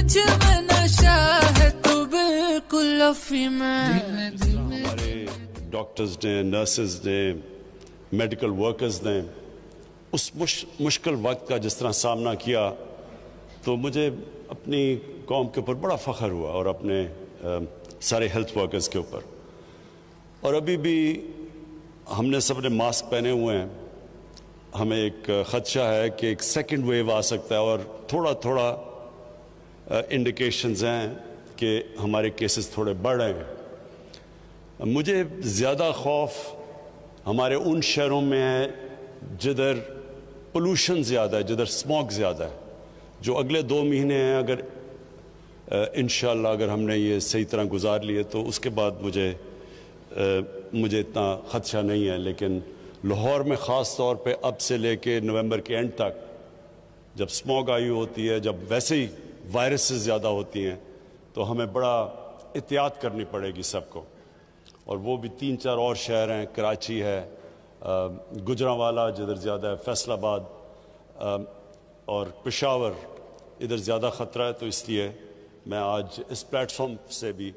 تجھ میں نشہ ہے تو بالکل افی میں. ہمارے ڈاکٹرز نے، نرسز نے، میڈیکل ورکرز نے اس مشکل وقت کا جس طرح سامنا کیا تو مجھے اپنی قوم کے اوپر بڑا فخر ہوا اور اپنے سارے ہیلتھ ورکرز کے اوپر. اور ابھی بھی ہم نے سب نے ماسک پہنے ہوئے ہیں. ہمیں ایک خدشہ ہے کہ ایک سیکنڈ ویو آ سکتا ہے اور تھوڑا تھوڑا انڈیکیشنز ہیں کہ ہمارے کیسز تھوڑے بڑھ رہے ہیں. مجھے زیادہ خوف ہمارے ان شہروں میں ہے جدھر پولوشن زیادہ ہے، جدھر اسموگ زیادہ ہے. جو اگلے 2 مہینے ہیں اگر انشاءاللہ اگر ہم نے یہ صحیح طرح گزار لیے تو اس کے بعد مجھے اتنا خدشہ نہیں ہے. لیکن لاہور میں خاص طور پہ اب سے لے کے نومبر کے اینڈ تک جب اسموگ آئی ہوتی ہے، جب ویسے ہی وائرسز زیادہ ہوتی ہیں تو ہمیں بڑا احتیاط کرنی پڑے گی سب کو. اور وہ بھی 3-4 اور شہر ہیں، کراچی ہے، گجرانوالا جدھر زیادہ ہے، فیصل آباد اور پشاور ادھر زیادہ خطرہ ہے. تو اس لیے میں آج اس پلیٹ فارم سے بھی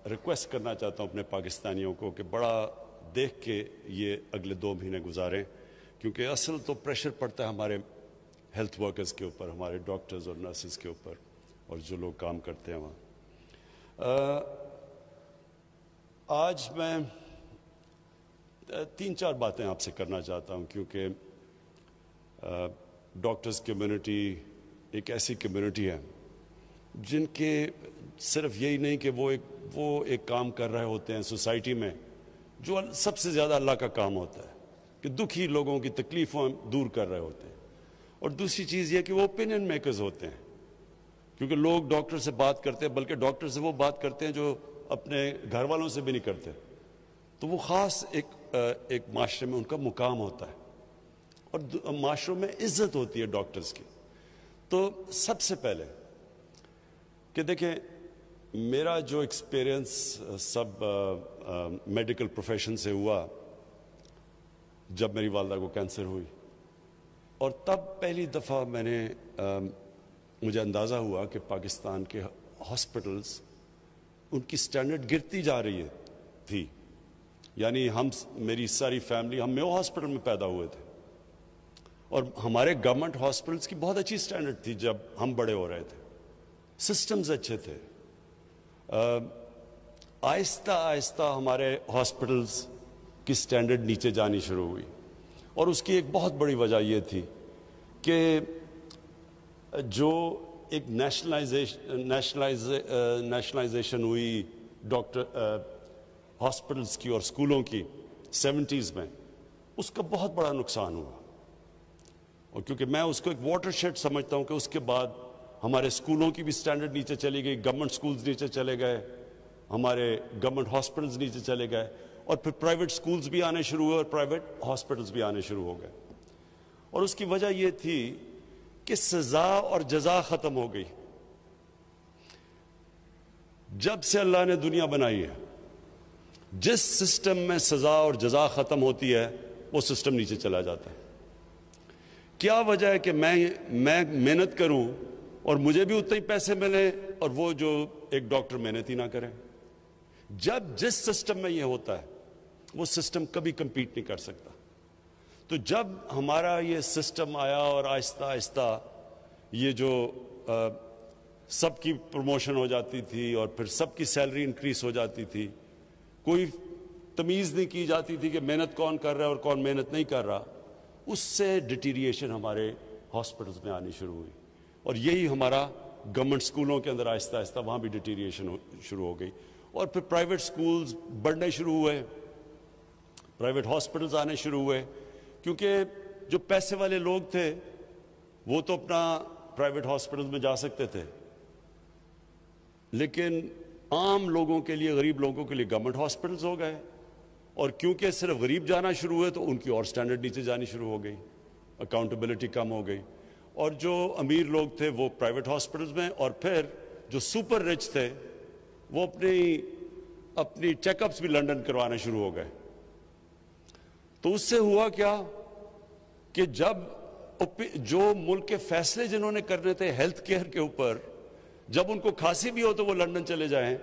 ریکویسٹ کرنا چاہتا ہوں اپنے پاکستانیوں کو کہ بڑا دیکھ کے یہ اگلے 2 مہینے گزاریں، کیونکہ اصل تو پریشر پڑتا ہے ہمارے ہیلتھ ورکرز کے اوپر، ہمارے ڈاکٹرز اور نرسز کے اوپر اور جو لوگ کام کرتے ہیں وہاں. آج میں 3-4 باتیں آپ سے کرنا چاہتا ہوں، کیونکہ ڈاکٹرز کمیونٹی ایک ایسی کمیونٹی ہے جن کے صرف یہی نہیں کہ وہ ایک کام کر رہے ہوتے ہیں سوسائٹی میں جو سب سے زیادہ اللہ کا کام ہوتا ہے کہ دکھی لوگوں کی تکلیفوں دور کر رہے ہوتے ہیں. اور دوسری چیز یہ کہ وہ اوپینین میکرز ہوتے ہیں، کیونکہ لوگ ڈاکٹر سے بات کرتے ہیں، بلکہ ڈاکٹر سے وہ بات کرتے ہیں جو اپنے گھر والوں سے بھی نہیں کرتے. تو وہ خاص ایک معاشرے میں ان کا مقام ہوتا ہے اور معاشروں میں عزت ہوتی ہے ڈاکٹرز کی. تو سب سے پہلے کہ دیکھیں میرا جو ایکسپیرئنس سب میڈیکل پروفیشن سے ہوا جب میری والدہ کو کینسر ہوئی، اور تب پہلی دفعہ مجھے اندازہ ہوا کہ پاکستان کے ہاسپٹلز ان کی سٹینڈرڈ گرتی جا رہی تھی. یعنی میری ساری فیملی ہم میو ہاسپٹل میں پیدا ہوئے تھے اور ہمارے گورنمنٹ ہاسپٹلز کی بہت اچھی سٹینڈرڈ تھی جب ہم بڑے ہو رہے تھے، سسٹمز اچھے تھے. آہستہ آہستہ ہمارے ہاسپٹلز کی سٹینڈرڈ نیچے جانی شروع ہوئی، اور اس کی ایک بہت بڑی وجہ یہ تھی کہ جو ایک نیشنلائزیشن ہوئی ڈاکٹر ہاسپٹلز کی اور اسکولوں کی 70s میں، اس کا بہت بڑا نقصان ہوا. اور کیونکہ میں اس کو ایک واٹر شیڈ سمجھتا ہوں کہ اس کے بعد ہمارے اسکولوں کی بھی سٹینڈرڈ نیچے چلی گئی، گورنمنٹ اسکولز نیچے چلے گئے، ہمارے گورنمنٹ ہاسپٹلز نیچے چلے گئے، اور پھر پرائیویٹ اسکولز بھی آنے شروع ہوئے اور پرائیویٹ ہاسپٹلز بھی آنے شروع ہو گئے. اور اس کی وجہ یہ تھی کہ سزا اور جزا ختم ہو گئی. جب سے اللہ نے دنیا بنائی ہے، جس سسٹم میں سزا اور جزا ختم ہوتی ہے وہ سسٹم نیچے چلا جاتا ہے. کیا وجہ ہے کہ میں محنت کروں اور مجھے بھی اتنے ہی پیسے ملے اور وہ جو ایک ڈاکٹر محنت ہی نہ کرے؟ جب جس سسٹم میں یہ ہوتا ہے وہ سسٹم کبھی کمپیٹ نہیں کر سکتا. تو جب ہمارا یہ سسٹم آیا اور آہستہ آہستہ یہ جو سب کی پروموشن ہو جاتی تھی اور پھر سب کی سیلری انکریز ہو جاتی تھی، کوئی تمیز نہیں کی جاتی تھی کہ محنت کون کر رہا ہے اور کون محنت نہیں کر رہا، اس سے ڈیٹیریشن ہمارے ہاسپٹلز میں آنی شروع ہوئی. اور یہی ہمارا گورنمنٹ اسکولوں کے اندر آہستہ آہستہ وہاں بھی ڈیٹیریشن شروع ہو گئی. اور پھر پرائیویٹ اسکولز بڑھنے شروع ہوئے، پرائیویٹ ہاسپٹلز آنے شروع ہوئے، کیونکہ جو پیسے والے لوگ تھے وہ تو اپنا پرائیویٹ ہاسپٹلز میں جا سکتے تھے، لیکن عام لوگوں کے لیے، غریب لوگوں کے لیے گورنمنٹ ہاسپٹلز ہو گئے. اور کیونکہ صرف غریب جانا شروع ہوئے تو ان کی اور سٹینڈرڈ نیچے جانی شروع ہو گئی، اکاؤنٹیبلٹی کم ہو گئی. اور جو امیر لوگ تھے وہ پرائیویٹ ہاسپٹلز میں، اور پھر جو سپر رچ تھے وہ اپنی چیک اپس بھی لنڈن کروانا شروع ہو گئے. تو اس سے ہوا کیا کہ جب جو ملک کے فیصلے جنہوں نے کرنے تھے ہیلتھ کیئر کے اوپر، جب ان کو کھانسی بھی ہو تو وہ لندن چلے جائیں،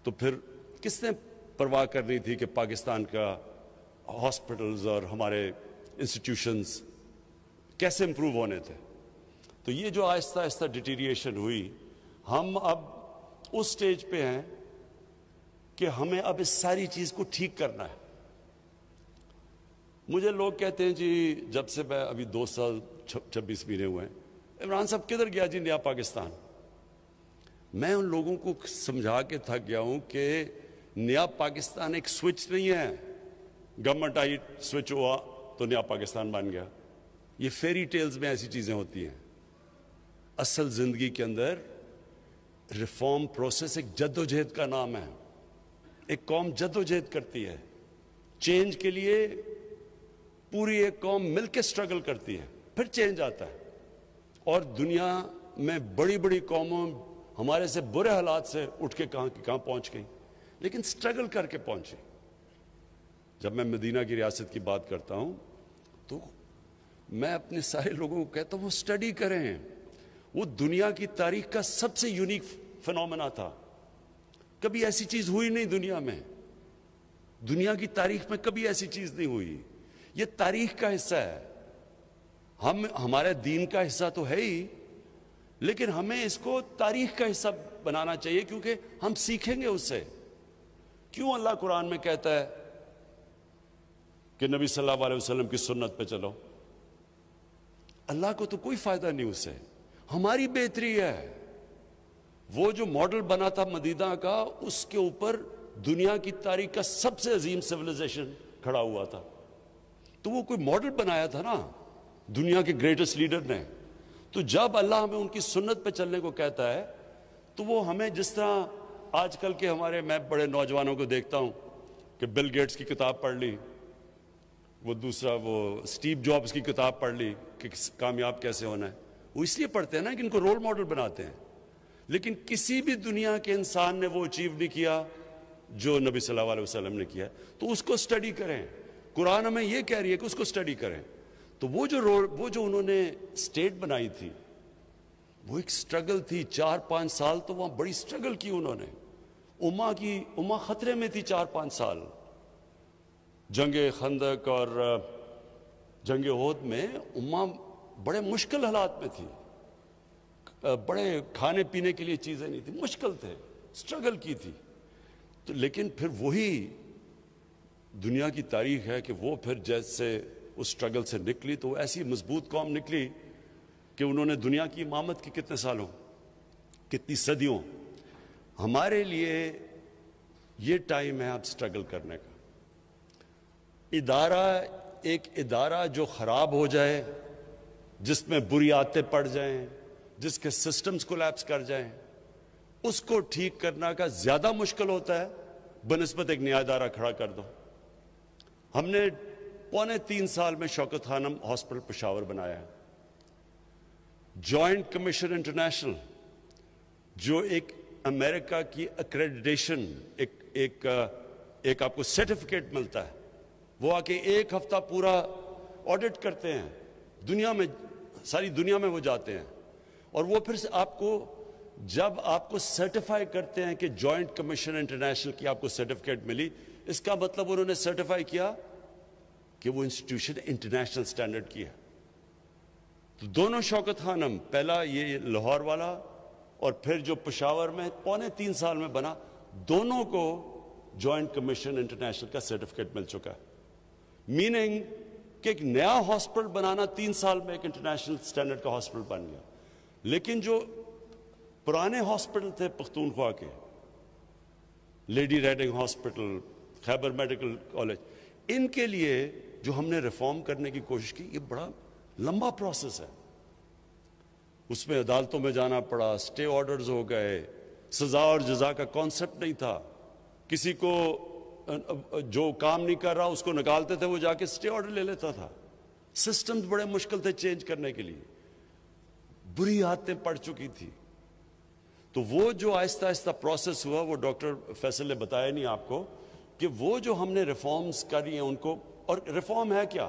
تو پھر کس نے پرواہ کرنی تھی کہ پاکستان کا ہاسپٹلز اور ہمارے انسٹیٹیوشنز کیسے امپروو ہونے تھے؟ تو یہ جو آہستہ آہستہ ڈیٹیریشن ہوئی، ہم اب اس سٹیج پہ ہیں کہ ہمیں اب اس ساری چیز کو ٹھیک کرنا ہے۔ مجھے لوگ کہتے ہیں جی جب سے میں ابھی 2 سال 26 مہینے ہوئے ہیں، عمران صاحب کدھر گیا جی نیا پاکستان؟ میں ان لوگوں کو سمجھا کے تھک گیا ہوں کہ نیا پاکستان ایک سوئچ نہیں ہے، گورنمنٹ آئی سوئچ ہوا تو نیا پاکستان بن گیا۔ یہ فیری ٹیلز میں ایسی چیزیں ہوتی ہیں۔ اصل زندگی کے اندر ریفارم پروسیس ایک جد و جہد کا نام ہے۔ ایک قوم جد و جہد کرتی ہے چینج کے لیے، پوری ایک قوم مل کے سٹرگل کرتی ہے، پھر چینج آتا ہے۔ اور دنیا میں بڑی بڑی قوموں ہمارے سے برے حالات سے اٹھ کے کہاں پہنچ گئی، لیکن سٹرگل کر کے پہنچی۔ جب میں مدینہ کی ریاست کی بات کرتا ہوں تو میں اپنے سارے لوگوں کو کہتا ہوں وہ سٹڈی کریں، وہ دنیا کی تاریخ کا سب سے یونیک فنومنا تھا۔ کبھی ایسی چیز ہوئی نہیں دنیا میں، دنیا کی تاریخ میں کبھی ایسی چیز نہیں ہوئی۔ یہ تاریخ کا حصہ ہے، ہمارے دین کا حصہ تو ہے ہی، لیکن ہمیں اس کو تاریخ کا حصہ بنانا چاہیے، کیونکہ ہم سیکھیں گے اس سے۔ کیوں اللہ قرآن میں کہتا ہے کہ نبی صلی اللہ علیہ وسلم کی سنت پہ چلو؟ اللہ کو تو کوئی فائدہ نہیں اس سے، ہماری بہتری ہے۔ وہ جو ماڈل بنا تھا مدینہ کا، اس کے اوپر دنیا کی تاریخ کا سب سے عظیم سیویلائزیشن کھڑا ہوا تھا، تو وہ کوئی ماڈل بنایا تھا نا دنیا کے گریٹسٹ لیڈر نے۔ تو جب اللہ ہمیں ان کی سنت پہ چلنے کو کہتا ہے تو وہ ہمیں، جس طرح آج کل کے میں بڑے نوجوانوں کو دیکھتا ہوں کہ بل گیٹس کی کتاب پڑھ لی، وہ دوسرا وہ اسٹیو جابس کی کتاب پڑھ لی کہ کامیاب کیسے ہونا ہے، وہ اس لیے پڑھتے ہیں نا کہ ان کو رول ماڈل بناتے ہیں۔ لیکن کسی بھی دنیا کے انسان نے وہ اچیو نہیں کیا جو نبی صلی اللہ علیہ وسلم نے کیا، تو اس کو سٹڈی کریں۔ قرآن ہمیں یہ کہہ رہی ہے کہ اس کو سٹڈی کریں۔ تو وہ جو انہوں نے اسٹیٹ بنائی تھی، وہ ایک سٹرگل تھی، 4-5 سال تو وہاں بڑی سٹرگل کی انہوں نے۔ امہ خطرے میں تھی 4-5 سال۔ جنگ خندق اور جنگ احد میں امہ بڑے مشکل حالات میں تھی، بڑے کھانے پینے کے لیے چیزیں نہیں تھی، مشکل تھے، سٹرگل کی تھی۔ تو لیکن پھر وہی دنیا کی تاریخ ہے کہ وہ پھر جیسے اس سٹرگل سے نکلی تو ایسی مضبوط قوم نکلی کہ انہوں نے دنیا کی امامت کی کتنے سالوں، کتنی صدیوں۔ ہمارے لیے یہ ٹائم ہے اب سٹرگل کرنے کا۔ ایک ادارہ جو خراب ہو جائے، جس میں بری عادتیں پڑ جائیں، جس کے سسٹمز کولیپس کر جائیں، اس کو ٹھیک کرنا کا زیادہ مشکل ہوتا ہے بنسبت ایک نیا ادارہ کھڑا کر دو۔ ہم نے 3.25 سال میں شوکت خانم ہاسپٹل پشاور بنایا ہے۔ جوائنٹ کمیشن انٹرنیشنل، جو ایک امریکہ کی اکریڈیٹیشن، ایک آپ کو سرٹیفکیٹ ملتا ہے، وہ آ کے 1 ہفتہ پورا آڈٹ کرتے ہیں، دنیا میں، ساری دنیا میں وہ جاتے ہیں، اور وہ پھر جب آپ کو سرٹیفائی کرتے ہیں کہ جوائنٹ کمیشن انٹرنیشنل کی آپ کو سرٹیفکیٹ ملی، اس کا مطلب انہوں نے سرٹیفائی کیا کہ وہ انسٹیٹیوشن انٹرنیشنل سٹینڈرڈ کی ہے۔ تو دونوں شوکت خانم، پہلا یہ لاہور والا اور پھر جو پشاور میں 3.25 سال میں بنا، دونوں کو جوائنٹ کمیشن انٹرنیشنل کا سرٹیفکیٹ مل چکا ہے۔ میننگ کہ ایک نیا ہاسپٹل بنانا 3 سال میں ایک انٹرنیشنل سٹینڈرڈ کا ہاسپٹل بن گیا۔ لیکن جو پرانے ہاسپٹل تھے پختونخوا کے، لیڈی ریڈنگ ہاسپٹل، خیبر میڈیکل کالج، ان کے لیے جو ہم نے ریفارم کرنے کی کوشش کی، یہ بڑا لمبا پروسیس ہے۔ اس میں عدالتوں میں جانا پڑا، سٹے آرڈرز ہو گئے، سزا اور جزا کا کانسیپٹ نہیں تھا، کسی کو جو کام نہیں کر رہا اس کو نکالتے تھے، وہ جا کے سٹے آرڈر لے لیتا تھا۔ سسٹمز بڑے مشکل تھے چینج کرنے کے لیے، بری عادتیں پڑ چکی تھی۔ تو وہ جو آہستہ آہستہ پروسیس ہوا، وہ ڈاکٹر فیصل نے بتایا نہیں آپ کو کہ وہ جو ہم نے ریفارمز کری ہیں ان کو، اور ریفارم ہے کیا؟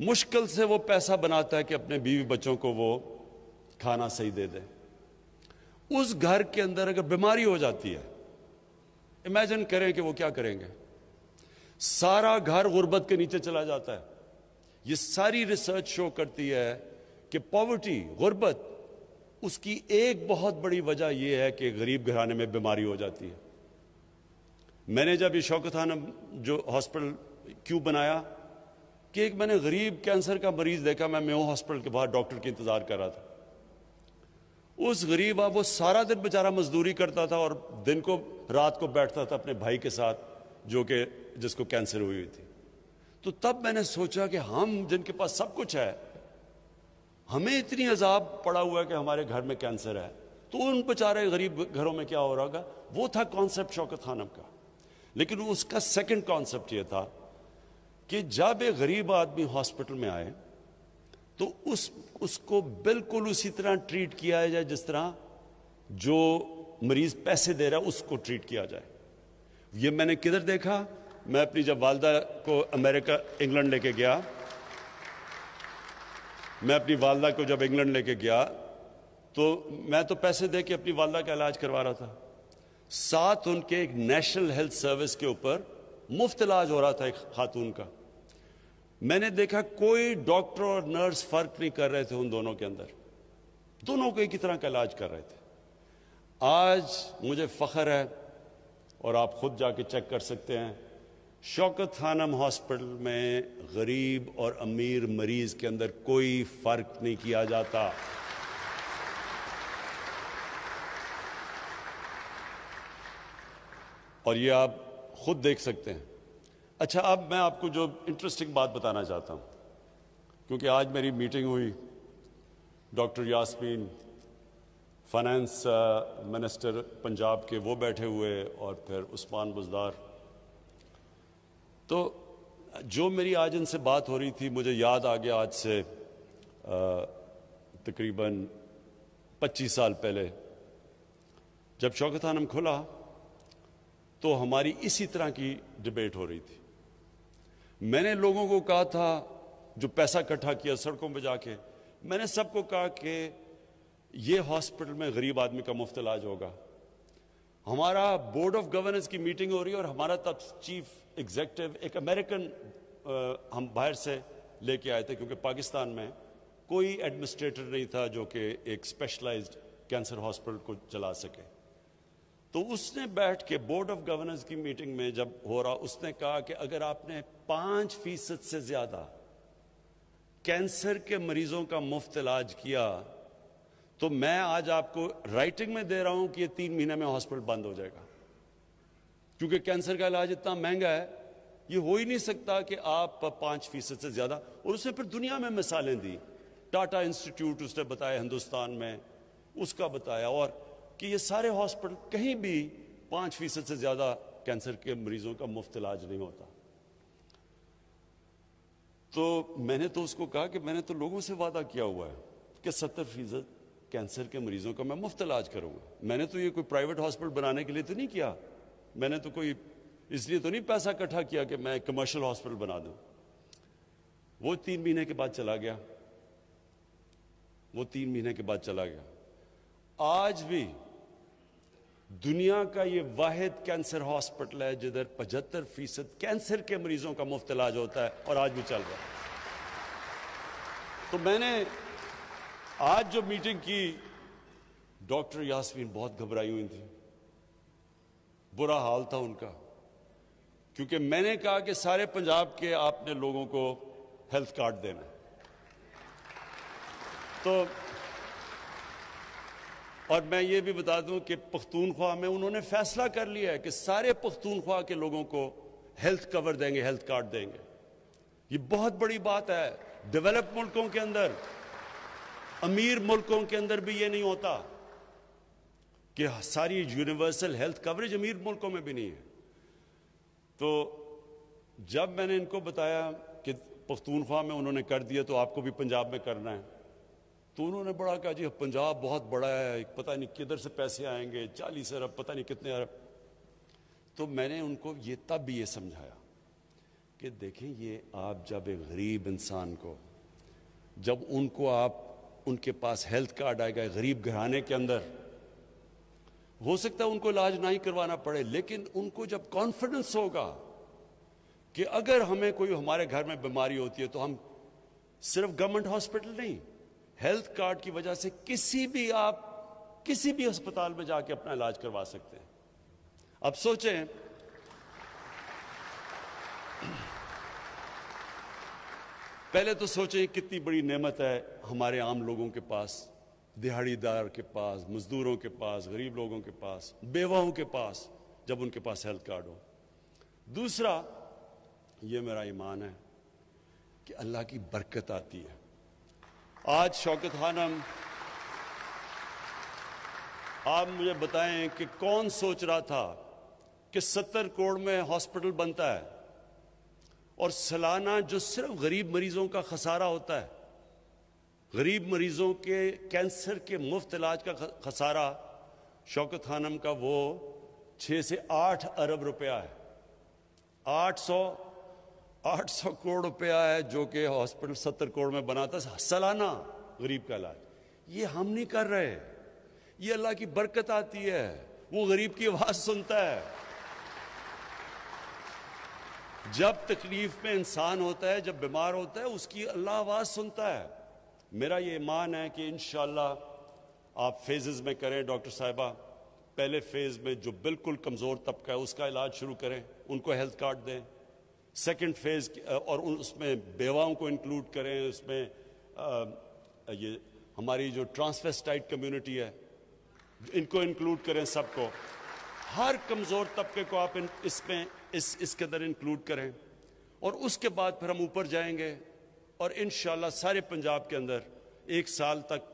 مشکل سے وہ پیسہ بناتا ہے کہ اپنے بیوی بچوں کو وہ کھانا صحیح دے دے. اس گھر کے اندر اگر بیماری ہو جاتی ہے, امیجن کریں کہ وہ کیا کریں گے. سارا گھر غربت کے نیچے چلا جاتا ہے. یہ ساری ریسرچ شو کرتی ہے کہ پاورٹی, غربت, اس کی ایک بہت بڑی وجہ یہ ہے کہ غریب گھرانے میں بیماری ہو جاتی ہے. میں نے جب یہ شوکت خانم جو ہاسپٹل کیوں بنایا کہ ایک میں نے غریب کینسر کا مریض دیکھا. میں میو ہاسپٹل کے باہر ڈاکٹر کی انتظار کر رہا تھا. اس غریب وہ سارا دن بیچارہ مزدوری کرتا تھا اور دن کو رات کو بیٹھتا تھا اپنے بھائی کے ساتھ جو کہ جس کو کینسر ہوئی تھی. تو تب میں نے سوچا کہ ہم جن کے پاس سب کچھ ہے, ہمیں اتنی عذاب پڑا ہوا ہے کہ ہمارے گھر میں کینسر ہے, تو ان بیچارے غریب گھروں میں کیا ہو رہا ہوگا. وہ تھا کانسیپٹ شوکت خانم کا. لیکن اس کا سیکنڈ کانسیپٹ یہ تھا کہ جب ایک غریب آدمی ہاسپٹل میں آئے تو اس کو بالکل اسی طرح ٹریٹ کیا جائے جس طرح جو مریض پیسے دے رہا ہے اس کو ٹریٹ کیا جائے. یہ میں نے کدھر دیکھا. میں اپنی جب والدہ کو امریکہ انگلینڈ لے کے گیا, میں اپنی والدہ کو جب انگلینڈ لے کے گیا تو میں تو پیسے دے کے اپنی والدہ کا علاج کروا رہا تھا. ساتھ ان کے ایک نیشنل ہیلتھ سروس کے اوپر مفت علاج ہو رہا تھا ایک خاتون کا. میں نے دیکھا کوئی ڈاکٹر اور نرس فرق نہیں کر رہے تھے ان دونوں کے اندر, دونوں کو ایک ہی طرح کا علاج کر رہے تھے. آج مجھے فخر ہے اور آپ خود جا کے چیک کر سکتے ہیں, شوکت خانم ہاسپٹل میں غریب اور امیر مریض کے اندر کوئی فرق نہیں کیا جاتا. اور یہ آپ خود دیکھ سکتے ہیں. اچھا, اب میں آپ کو جو انٹرسٹنگ بات بتانا چاہتا ہوں, کیونکہ آج میری میٹنگ ہوئی, doctor Yasmin finance minister Punjab کے وہ بیٹھے ہوئے اور پھر عثمان بزدار. تو جو میری آج ان سے بات ہو رہی تھی مجھے یاد آ گیا آج سے تقریباً 25 سال پہلے جب شوکت خانم کھلا تو ہماری اسی طرح کی ڈیبیٹ ہو رہی تھی. میں نے لوگوں کو کہا تھا, جو پیسہ اکٹھا کیا سڑکوں پہ جا کے, میں نے سب کو کہا کہ یہ ہاسپٹل میں غریب آدمی کا مفت علاج ہوگا. ہمارا بورڈ آف گورننس کی میٹنگ ہو رہی ہے اور ہمارا تب چیف ایگزیکٹو ایک امریکن ہم باہر سے لے کے آئے تھے, کیونکہ پاکستان میں کوئی ایڈمنسٹریٹر نہیں تھا جو کہ ایک اسپیشلائزڈ کینسر ہاسپٹل کو چلا سکے. تو اس نے بیٹھ کے بورڈ آف گورننس کی میٹنگ میں جب ہو رہا, اس نے کہا کہ اگر آپ نے 5% سے زیادہ کینسر کے مریضوں کا مفت علاج کیا تو میں آج آپ کو رائٹنگ میں دے رہا ہوں کہ یہ 3 مہینے میں ہاسپٹل بند ہو جائے گا. کیونکہ کینسر کا علاج اتنا مہنگا ہے, یہ ہو ہی نہیں سکتا کہ آپ 5% سے زیادہ. اور اس نے پھر دنیا میں مثالیں دی, ٹاٹا انسٹیٹیوٹ اس نے بتایا ہندوستان میں, اس کا بتایا, اور کہ یہ سارے ہاسپٹل کہیں بھی 5% سے زیادہ کینسر کے مریضوں کا مفت علاج نہیں ہوتا. تو میں نے تو اس کو کہا کہ میں نے تو لوگوں سے وعدہ کیا ہوا ہے کہ 70% کینسر کے مریضوں کا میں مفت علاج کروں گا. میں نے تو یہ کوئی پرائیویٹ ہاسپٹل بنانے کے لیے تو نہیں کیا, میں نے تو کوئی اس لیے تو نہیں پیسہ اکٹھا کیا کہ میں کمرشل ہاسپٹل بنا دوں. وہ 3 مہینے کے بعد چلا گیا, وہ 3 مہینے کے بعد چلا گیا. آج بھی دنیا کا یہ واحد کینسر ہاسپٹل ہے جدھر 75% کینسر کے مریضوں کا مفت علاج ہوتا ہے, اور آج بھی چل رہا ہے. تو میں نے آج جو میٹنگ کی, ڈاکٹر یاسمین بہت گھبرائی ہوئی تھی, برا حال تھا ان کا, کیونکہ میں نے کہا کہ سارے پنجاب کے آپ نے لوگوں کو ہیلتھ کارڈ دینا ہے. تو اور میں یہ بھی بتا دوں کہ پختونخوا میں انہوں نے فیصلہ کر لیا ہے کہ سارے پختونخوا کے لوگوں کو ہیلتھ کور دیں گے, ہیلتھ کارڈ دیں گے. یہ بہت بڑی بات ہے. ڈیولپ ملکوں کے اندر, امیر ملکوں کے اندر بھی یہ نہیں ہوتا کہ ساری یونیورسل ہیلتھ کوریج امیر ملکوں میں بھی نہیں ہے. تو جب میں نے ان کو بتایا کہ پختونخوا میں انہوں نے کر دیا تو آپ کو بھی پنجاب میں کرنا ہے, تو انہوں نے بڑا کہا جی پنجاب بہت بڑا ہے, پتہ نہیں کدھر سے پیسے آئیں گے, 40 ارب, پتہ نہیں کتنے ارب. تو میں نے ان کو یہ تب بھی یہ سمجھایا کہ دیکھیں یہ آپ جب ایک غریب انسان کو جب ان کو آپ ان کے پاس ہیلتھ کارڈ آئے گا غریب گھرانے کے اندر ہو سکتا ہے ان کو علاج نہ ہی کروانا پڑے لیکن ان کو جب کانفیڈنس ہوگا کہ اگر ہمیں کوئی ہمارے گھر میں بیماری ہوتی ہے تو ہم صرف گورنمنٹ ہاسپٹل نہیں ہیلتھ کارڈ کی وجہ سے کسی بھی ہسپتال میں جا کے اپنا علاج کروا سکتے ہیں. اب سوچیں پہلے تو سوچیں کتنی بڑی نعمت ہے ہمارے عام لوگوں کے پاس دہاڑی دار کے پاس مزدوروں کے پاس غریب لوگوں کے پاس بیواؤں کے پاس جب ان کے پاس ہیلتھ کارڈ ہو. دوسرا یہ میرا ایمان ہے کہ اللہ کی برکت آتی ہے. آج شوکت خانم آپ مجھے بتائیں کہ کون سوچ رہا تھا کہ 70 کروڑ میں ہاسپٹل بنتا ہے اور سالانہ جو صرف غریب مریضوں کا خسارہ ہوتا ہے غریب مریضوں کے کینسر کے مفت علاج کا خسارہ شوکت خانم کا وہ 6 سے 8 ارب روپیہ ہے. 800 کروڑ روپیہ ہے جو کہ ہاسپٹل 70 کروڑ میں بناتا ہے سالانہ غریب کا علاج. یہ ہم نہیں کر رہے یہ اللہ کی برکت آتی ہے وہ غریب کی آواز سنتا ہے. جب تکلیف میں انسان ہوتا ہے جب بیمار ہوتا ہے اس کی اللہ آواز سنتا ہے. میرا یہ ایمان ہے کہ انشاءاللہ آپ فیزز میں کریں. ڈاکٹر صاحبہ پہلے فیز میں جو بالکل کمزور طبقہ ہے اس کا علاج شروع کریں ان کو ہیلتھ کارڈ دیں. سیکنڈ فیز اور اس میں بیواؤں کو انکلوڈ کریں. اس میں یہ ہماری جو ٹرانسویسٹائٹ کمیونٹی ہے ان کو انکلوڈ کریں. سب کو ہر کمزور طبقے کو آپ اس میں اس کے اندر انکلوڈ کریں. اور اس کے بعد پھر ہم اوپر جائیں گے اور انشاءاللہ سارے پنجاب کے اندر 1 سال تک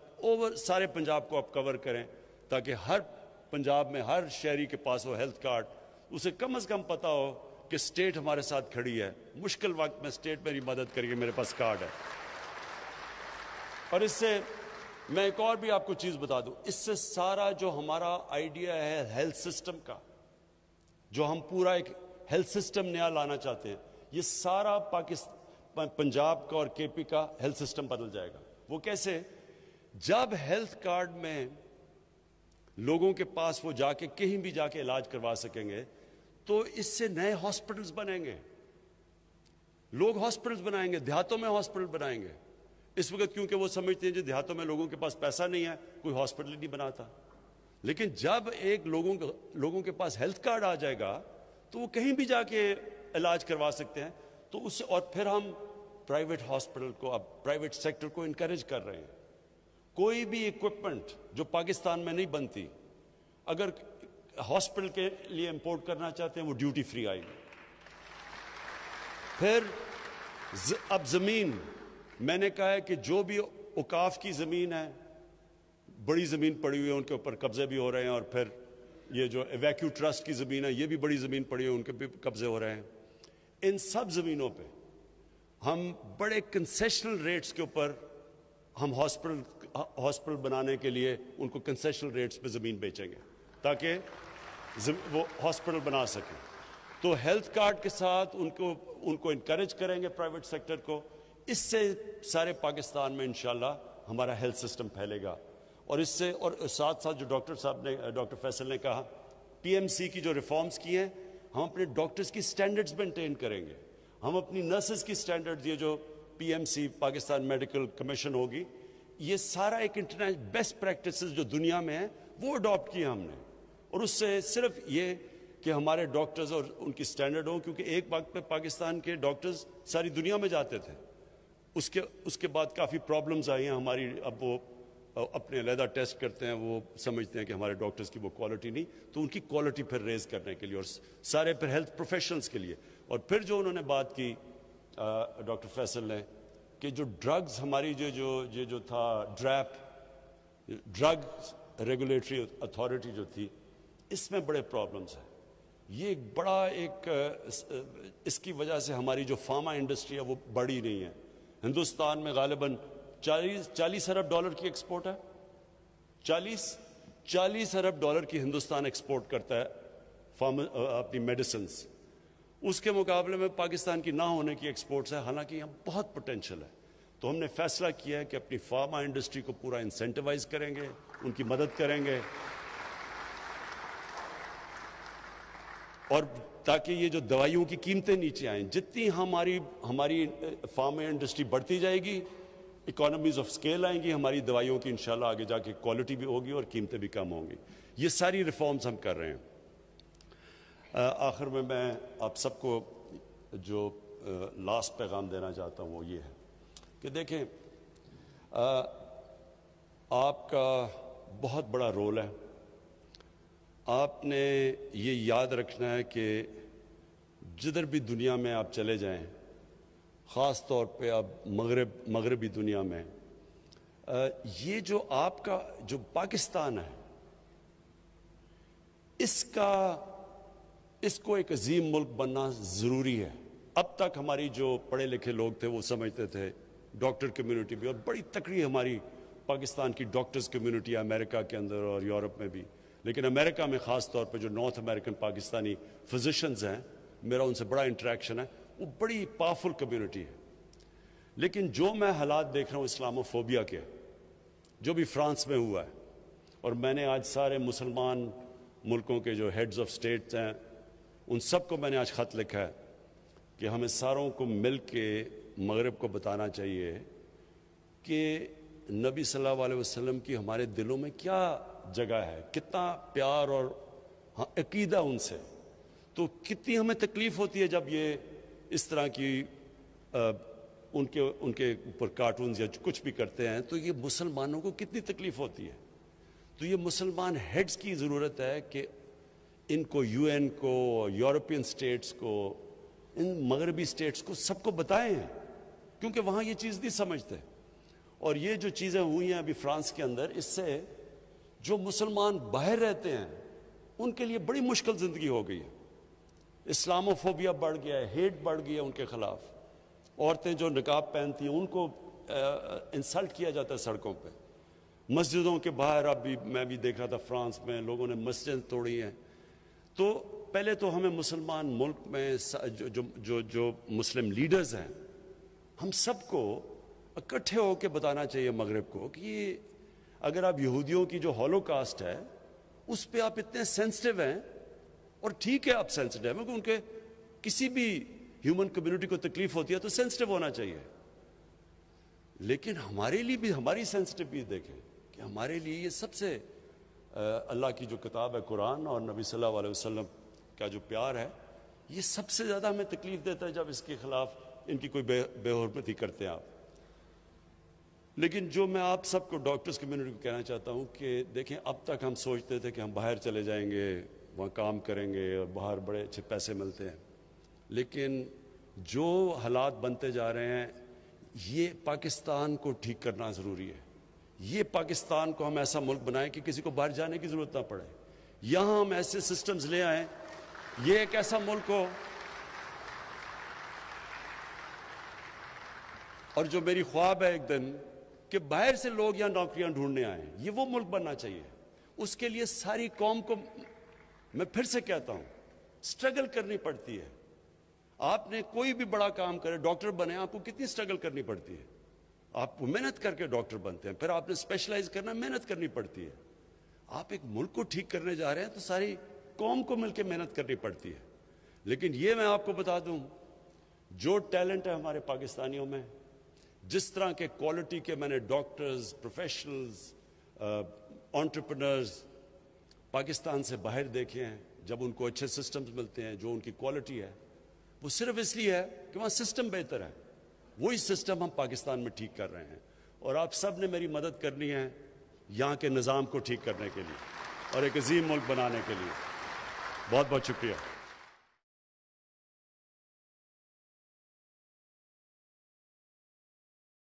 سارے پنجاب کو آپ کور کریں تاکہ ہر پنجاب میں ہر شہری کے پاس ہو ہیلتھ کارڈ. اسے کم از کم پتا ہو کہ اسٹیٹ ہمارے ساتھ کھڑی ہے مشکل وقت میں اسٹیٹ میری مدد کریے میرے پاس کارڈ ہے. اور اس سے میں ایک اور بھی آپ کو چیز بتا دوں اس سے سارا جو ہمارا آئیڈیا ہے ہیلتھ سسٹم کا جو ہم پورا ایک ہیلتھ سسٹم نیا لانا چاہتے ہیں یہ سارا پنجاب کا اور کے پی کا ہیلتھ سسٹم بدل جائے گا. وہ کیسے جب ہیلتھ کارڈ میں لوگوں کے پاس وہ جا کے کہیں بھی جا کے علاج کروا سکیں گے تو اس سے نئے ہاسپٹلز بنیں گے. لوگ ہاسپٹلز بنائیں گے دیہاتوں میں ہاسپٹل بنائیں گے. اس وقت کیونکہ وہ سمجھتے ہیں جو دیہاتوں میں لوگوں کے پاس پیسہ نہیں ہے کوئی ہاسپٹل نہیں بناتا. لیکن جب ایک لوگوں کے پاس ہیلتھ کارڈ آ جائے گا تو وہ کہیں بھی جا کے علاج کروا سکتے ہیں. تو اس سے اور پھر ہم پرائیویٹ ہاسپٹل کو اب پرائیویٹ سیکٹر کو انکریج کر رہے ہیں. کوئی بھی ایکوپمنٹ جو پاکستان میں نہیں بنتی اگر ہاسپٹل کے لیے امپورٹ کرنا چاہتے ہیں وہ ڈیوٹی فری آئے گی. پھر اب زمین میں نے کہا ہے کہ جو بھی اوقاف کی زمین ہے بڑی زمین پڑی ہوئی ہے ان کے اوپر قبضے بھی ہو رہے ہیں. اور پھر یہ جو ایویکیو ٹرسٹ کی زمین ہے یہ بھی بڑی زمین پڑی ہے ان کے بھی قبضے ہو رہے ہیں. ان سب زمینوں پہ ہم بڑے کنسیشنل ریٹس کے اوپر ہم ہاسپٹل بنانے کے لیے ان کو کنسیشنل ریٹس پہ زمین بیچیں گے تاکہ وہ ہاسپٹل بنا سکیں. تو ہیلتھ کارڈ کے ساتھ ان کو انکریج کریں گے پرائیویٹ سیکٹر کو. اس سے سارے پاکستان میں انشاءاللہ ہمارا ہیلتھ سسٹم پھیلے گا. اور اس سے اور ساتھ ساتھ جو ڈاکٹر فیصل نے کہا پی ایم سی کی جو ریفارمز کی ہیں ہم اپنے ڈاکٹرز کی سٹینڈرڈز مینٹین کریں گے. ہم اپنی نرسز کی سٹینڈرڈز یہ جو P M C Pakistan medical commission ہوگی یہ سارا ایک انٹرنیشنل بیسٹ پریکٹسز جو دنیا میں ہیں وہ اڈاپٹ کیے ہم نے. اور اس سے صرف یہ کہ ہمارے ڈاکٹرز اور ان کی سٹینڈرڈ ہوں کیونکہ ایک وقت پہ پاکستان کے ڈاکٹرز ساری دنیا میں جاتے تھے. اس کے بعد کافی پرابلمز آئی ہیں ہماری. اب وہ اپنے علیحدہ ٹیسٹ کرتے ہیں وہ سمجھتے ہیں کہ ہمارے ڈاکٹرز کی وہ کوالٹی نہیں تو ان کی کوالٹی پھر ریز کرنے کے لیے اور سارے پھر ہیلتھ پروفیشنلز کے لیے. اور پھر جو انہوں نے بات کی ڈاکٹر فیصل نے کہ جو ڈرگز ہماری جو تھا ڈرگ ریگولیٹری اتھارٹی جو تھی اس میں بڑے پرابلمز ہیں. یہ ایک بڑا اس کی وجہ سے ہماری جو فارما انڈسٹری ہے وہ بڑی نہیں ہے. ہندوستان میں غالباً 40 ارب ڈالر کی ایکسپورٹ ہے. 40 ارب ڈالر کی ہندوستان ایکسپورٹ کرتا ہے اپنی میڈیسنز. اس کے مقابلے میں پاکستان کی نہ ہونے کی ایکسپورٹس ہے، حالانکہ یہاں بہت پوٹینشیل ہے. تو ہم نے فیصلہ کیا ہے کہ اپنی فارما انڈسٹری کو پورا انسینٹیوائز کریں گے، ان کی مدد کریں گے، اور تاکہ یہ جو دوائیوں کی قیمتیں نیچے آئیں. جتنی ہماری فارما انڈسٹری بڑھتی جائے گی، اکانومیز آف اسکیل آئیں گی ہماری دوائیوں کی، انشاءاللہ آگے جا کے کوالٹی بھی ہوگی اور قیمتیں بھی کم ہوں گی. یہ ساری ریفارمز ہم کر رہے ہیں. آخر میں آپ سب کو جو لاسٹ پیغام دینا چاہتا ہوں وہ یہ ہے کہ دیکھیں، آپ کا بہت بڑا رول ہے. آپ نے یہ یاد رکھنا ہے کہ جدھر بھی دنیا میں آپ چلے جائیں، خاص طور پہ اب مغربی دنیا میں، یہ جو آپ کا جو پاکستان ہے، اس کو ایک عظیم ملک بننا ضروری ہے. اب تک ہماری جو پڑھے لکھے لوگ تھے وہ سمجھتے تھے، ڈاکٹر کمیونٹی بھی، اور بڑی تکڑی ہماری پاکستان کی ڈاکٹرز کمیونٹی ہے امریکہ کے اندر اور یورپ میں بھی، لیکن امریکہ میں خاص طور پہ جو نارتھ امریکن پاکستانی فزیشنز ہیں، میرا ان سے بڑا انٹریکشن ہے، وہ بڑی پاورفل کمیونٹی ہے. لیکن جو میں حالات دیکھ رہا ہوں اسلاموفوبیا کے، جو بھی فرانس میں ہوا ہے، اور میں نے آج سارے مسلمان ملکوں کے جو ہیڈز آف اسٹیٹس ہیں ان سب کو میں نے آج خط لکھا ہے کہ ہمیں ساروں کو مل کے مغرب کو بتانا چاہیے کہ نبی صلی اللہ علیہ وسلم کی ہمارے دلوں میں کیا جگہ ہے، کتنا پیار اور عقیدہ ان سے. تو کتنی ہمیں تکلیف ہوتی ہے جب یہ اس طرح کی ان کے اوپر کارٹونز یا کچھ بھی کرتے ہیں، تو یہ مسلمانوں کو کتنی تکلیف ہوتی ہے. تو یہ مسلمان ہیڈز کی ضرورت ہے کہ ان کو، یو این کو، یورپین سٹیٹس کو، ان مغربی سٹیٹس کو، سب کو بتائیں، کیونکہ وہاں یہ چیز نہیں سمجھتے. اور یہ جو چیزیں ہوئی ہیں ابھی فرانس کے اندر، اس سے جو مسلمان باہر رہتے ہیں ان کے لیے بڑی مشکل زندگی ہو گئی ہے. اسلاموفوبیا بڑھ گیا ہے، ہیٹ بڑھ گیا ہے ان کے خلاف. عورتیں جو نقاب پہنتی ہیں ان کو انسلٹ کیا جاتا ہے سڑکوں پہ. مسجدوں کے باہر اب بھی میں بھی دیکھ رہا تھا فرانس میں لوگوں نے مسجد توڑی ہیں. تو پہلے تو ہمیں مسلمان ملک میں جو مسلم لیڈرز ہیں، ہم سب کو اکٹھے ہو کے بتانا چاہیے مغرب کو کہ یہ اگر آپ یہودیوں کی جو ہولوکاسٹ ہے اس پہ آپ اتنے سینسٹیو ہیں، اور ٹھیک ہے آپ سینسٹیو ہیں کیونکہ ان کے کسی بھی ہیومن کمیونٹی کو تکلیف ہوتی ہے تو سینسٹیو ہونا چاہیے، لیکن ہمارے لیے بھی ہماری سینسٹیو بھی دیکھیں کہ ہمارے لیے یہ سب سے اللہ کی جو کتاب ہے قرآن اور نبی صلی اللہ علیہ وسلم کا جو پیار ہے، یہ سب سے زیادہ ہمیں تکلیف دیتا ہے جب اس کے خلاف ان کی کوئی بے حرمتی کرتے ہیں آپ. لیکن جو میں آپ سب کو ڈاکٹرز کمیونٹی کو کہنا چاہتا ہوں کہ دیکھیں، اب تک ہم سوچتے تھے کہ ہم باہر چلے جائیں گے، وہاں کام کریں گے اور باہر بڑے اچھے پیسے ملتے ہیں، لیکن جو حالات بنتے جا رہے ہیں یہ پاکستان کو ٹھیک کرنا ضروری ہے. یہ پاکستان کو ہم ایسا ملک بنائیں کہ کسی کو باہر جانے کی ضرورت نہ پڑے. یہاں ہم ایسے سسٹمز لے آئیں، یہ ایک ایسا ملک ہو. اور جو میری خواب ہے ایک دن کہ باہر سے لوگ یہاں نوکریاں ڈھونڈنے آئیں، یہ وہ ملک بننا چاہیے. اس کے لیے ساری قوم کو، میں پھر سے کہتا ہوں، سٹرگل کرنی پڑتی ہے. آپ نے کوئی بھی بڑا کام کرے، ڈاکٹر بنے، آپ کو کتنی سٹرگل کرنی پڑتی ہے. آپ محنت کر کے ڈاکٹر بنتے ہیں، پھر آپ نے اسپیشلائز کرنا، محنت کرنی پڑتی ہے. آپ ایک ملک کو ٹھیک کرنے جا رہے ہیں تو ساری قوم کو مل کے محنت کرنی پڑتی ہے. لیکن یہ میں آپ کو بتا دوں، جو ٹیلنٹ ہے ہمارے پاکستانیوں میں، جس طرح کے کوالٹی کے میں نے ڈاکٹرز، پروفیشنلز، انٹرپرنرز پاکستان سے باہر دیکھے ہیں، جب ان کو اچھے سسٹمز ملتے ہیں، جو ان کی کوالٹی ہے، وہ صرف اس لیے ہے کہ وہاں سسٹم بہتر ہے. وہی سسٹم ہم پاکستان میں ٹھیک کر رہے ہیں، اور آپ سب نے میری مدد کرنی ہے یہاں کے نظام کو ٹھیک کرنے کے لیے اور ایک عظیم ملک بنانے کے لیے. بہت بہت شکریہ.